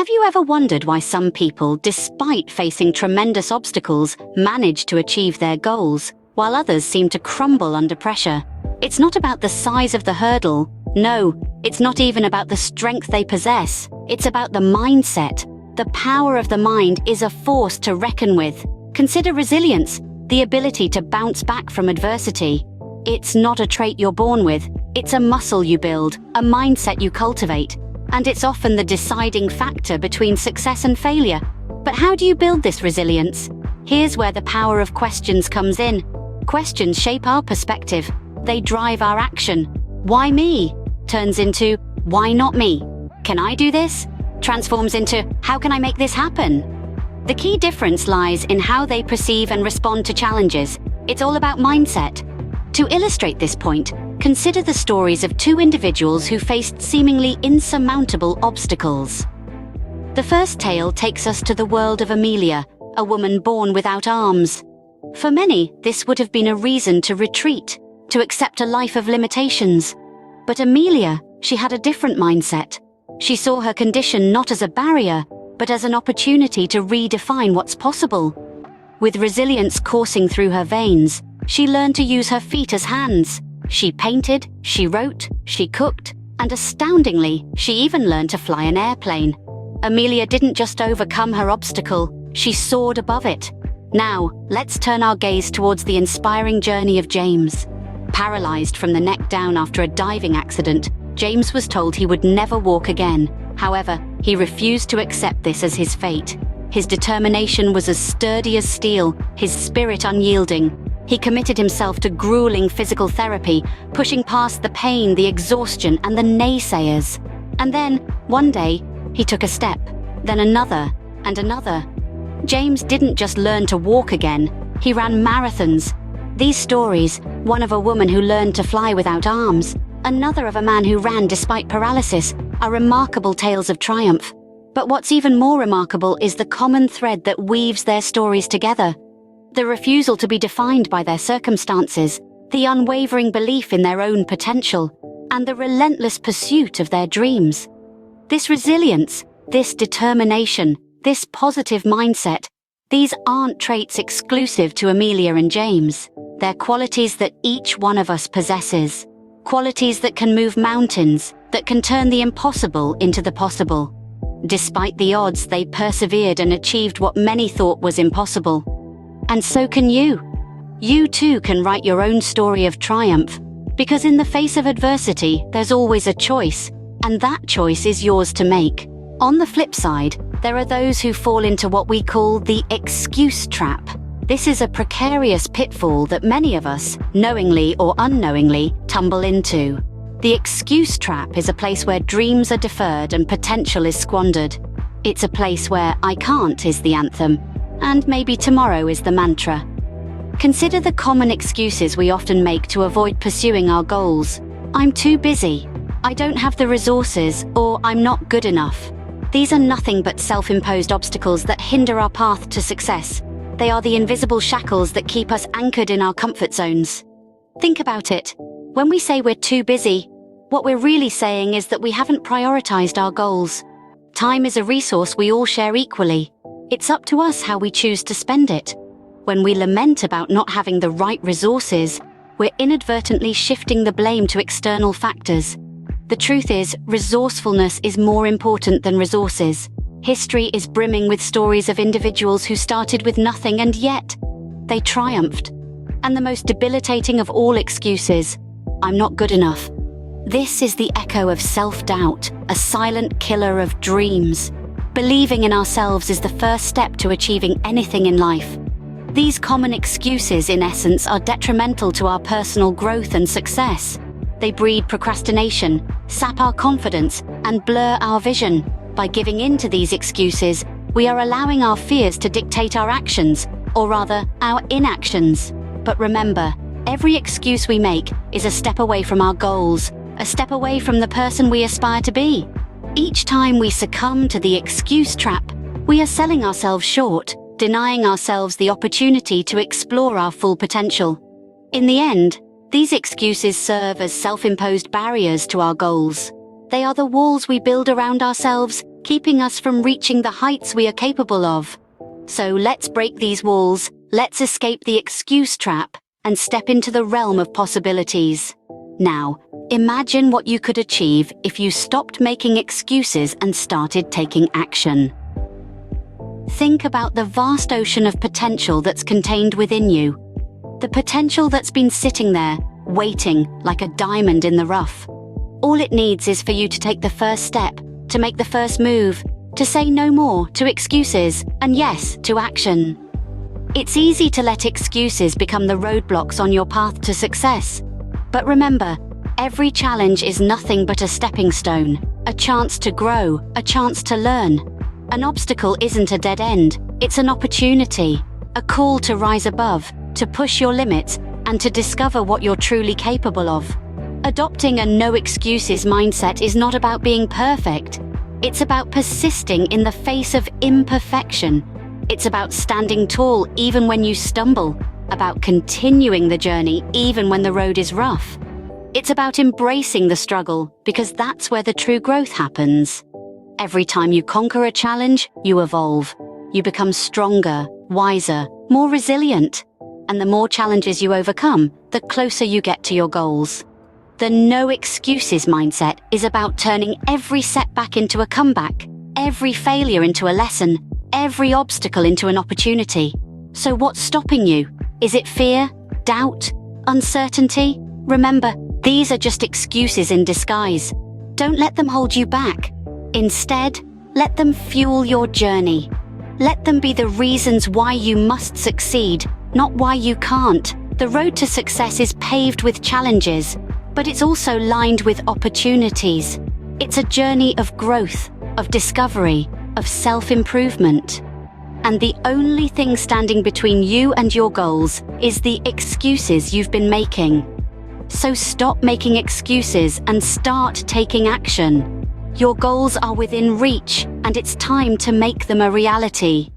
Have you ever wondered why some people, despite facing tremendous obstacles, manage to achieve their goals, while others seem to crumble under pressure? It's not about the size of the hurdle. No, it's not even about the strength they possess. It's about the mindset. The power of the mind is a force to reckon with. Consider resilience, the ability to bounce back from adversity. It's not a trait you're born with. It's a muscle you build, a mindset you cultivate. And it's often the deciding factor between success and failure. But how do you build this resilience? Here's where the power of questions comes in. Questions shape our perspective. They drive our action. Why me? Turns into, why not me? Can I do this? Transforms into, how can I make this happen? The key difference lies in how they perceive and respond to challenges. It's all about mindset. To illustrate this point, consider the stories of two individuals who faced seemingly insurmountable obstacles. The first tale takes us to the world of Amelia, a woman born without arms. For many, this would have been a reason to retreat, to accept a life of limitations. But Amelia, she had a different mindset. She saw her condition not as a barrier, but as an opportunity to redefine what's possible. With resilience coursing through her veins, she learned to use her feet as hands. She painted, she wrote, she cooked, and astoundingly, she even learned to fly an airplane. Amelia didn't just overcome her obstacle, she soared above it. Now, let's turn our gaze towards the inspiring journey of James. Paralyzed from the neck down after a diving accident, James was told he would never walk again. However, he refused to accept this as his fate. His determination was as sturdy as steel, his spirit unyielding. He committed himself to grueling physical therapy, pushing past the pain, the exhaustion, and the naysayers. And then, one day, he took a step, then another, and another. James didn't just learn to walk again, he ran marathons. These stories, one of a woman who learned to fly without arms, another of a man who ran despite paralysis, are remarkable tales of triumph. But what's even more remarkable is the common thread that weaves their stories together. The refusal to be defined by their circumstances, the unwavering belief in their own potential, and the relentless pursuit of their dreams. This resilience, this determination, this positive mindset, these aren't traits exclusive to Amelia and James. They're qualities that each one of us possesses. Qualities that can move mountains, that can turn the impossible into the possible. Despite the odds, they persevered and achieved what many thought was impossible. And so can you. You too can write your own story of triumph, because in the face of adversity, there's always a choice, and that choice is yours to make. On the flip side, there are those who fall into what we call the excuse trap. This is a precarious pitfall that many of us, knowingly or unknowingly, tumble into. The excuse trap is a place where dreams are deferred and potential is squandered. It's a place where I can't is the anthem, and maybe tomorrow is the mantra. Consider the common excuses we often make to avoid pursuing our goals. I'm too busy, I don't have the resources, or I'm not good enough. These are nothing but self-imposed obstacles that hinder our path to success. They are the invisible shackles that keep us anchored in our comfort zones. Think about it. When we say we're too busy, what we're really saying is that we haven't prioritized our goals. Time is a resource we all share equally. It's up to us how we choose to spend it. When we lament about not having the right resources, we're inadvertently shifting the blame to external factors. The truth is, resourcefulness is more important than resources. History is brimming with stories of individuals who started with nothing and yet they triumphed. And the most debilitating of all excuses, I'm not good enough. This is the echo of self-doubt, a silent killer of dreams. Believing in ourselves is the first step to achieving anything in life. These common excuses, in essence, are detrimental to our personal growth and success. They breed procrastination, sap our confidence, and blur our vision. By giving in to these excuses, we are allowing our fears to dictate our actions, or rather, our inactions. But remember, every excuse we make is a step away from our goals, a step away from the person we aspire to be. Each time we succumb to the excuse trap, we are selling ourselves short, denying ourselves the opportunity to explore our full potential. In the end, these excuses serve as self-imposed barriers to our goals. They are the walls we build around ourselves, keeping us from reaching the heights we are capable of. So let's break these walls, let's escape the excuse trap, and step into the realm of possibilities. Now, imagine what you could achieve if you stopped making excuses and started taking action. Think about the vast ocean of potential that's contained within you. The potential that's been sitting there, waiting like a diamond in the rough. All it needs is for you to take the first step, to make the first move, to say no more to excuses, and yes to action. It's easy to let excuses become the roadblocks on your path to success. But remember, every challenge is nothing but a stepping stone, a chance to grow, a chance to learn. An obstacle isn't a dead end, it's an opportunity, a call to rise above, to push your limits, and to discover what you're truly capable of. Adopting a no excuses mindset is not about being perfect. It's about persisting in the face of imperfection. It's about standing tall even when you stumble, about continuing the journey even when the road is rough. It's about embracing the struggle, because that's where the true growth happens. Every time you conquer a challenge, you evolve. You become stronger, wiser, more resilient. And the more challenges you overcome, the closer you get to your goals. The no excuses mindset is about turning every setback into a comeback, every failure into a lesson, every obstacle into an opportunity. So what's stopping you? Is it fear, doubt, uncertainty? Remember, these are just excuses in disguise. Don't let them hold you back. Instead, let them fuel your journey. Let them be the reasons why you must succeed, not why you can't. The road to success is paved with challenges, but it's also lined with opportunities. It's a journey of growth, of discovery, of self-improvement. And the only thing standing between you and your goals is the excuses you've been making. So stop making excuses and start taking action. Your goals are within reach, and it's time to make them a reality.